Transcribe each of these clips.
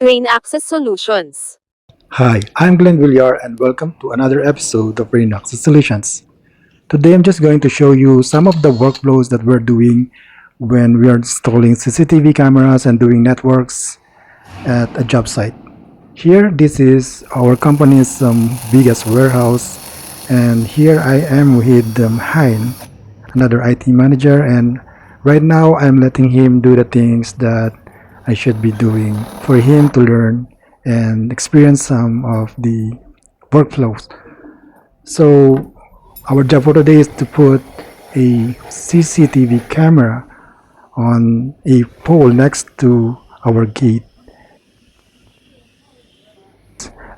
Reynaxis Solutions. Hi, I'm Glenn Villar and welcome to another episode of Reynaxis Solutions. Today I'm just going to show you some of the workflows that we're doing when we are installing CCTV cameras and doing networks at a job site. Here, this is our company's biggest warehouse, and here I am with Hine, another IT manager, and right now I'm letting him do the things that I should be doing for him to learn and experience some of the workflows. So our job for today is to put a CCTV camera on a pole next to our gate.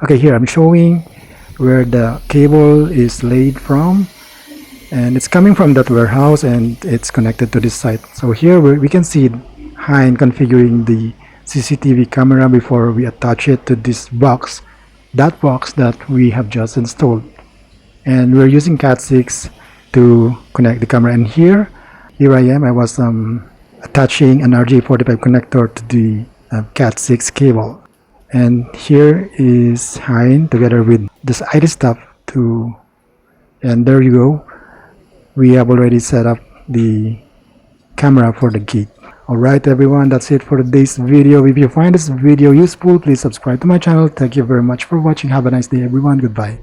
Okay, here I'm showing where the cable is laid from, and it's coming from that warehouse and it's connected to this site. So here we can see Hine configuring the CCTV camera before we attach it to this box, that box that we have just installed. And we're using Cat 6 to connect the camera. And here I am. I was attaching an RJ45 connector to the Cat 6 cable. And here is Hine together with this IT stuff to, and there you go. We have already set up the camera for the gate. Alright everyone, that's it for today's video. If you find this video useful, please subscribe to my channel. Thank you very much for watching. Have a nice day everyone. Goodbye.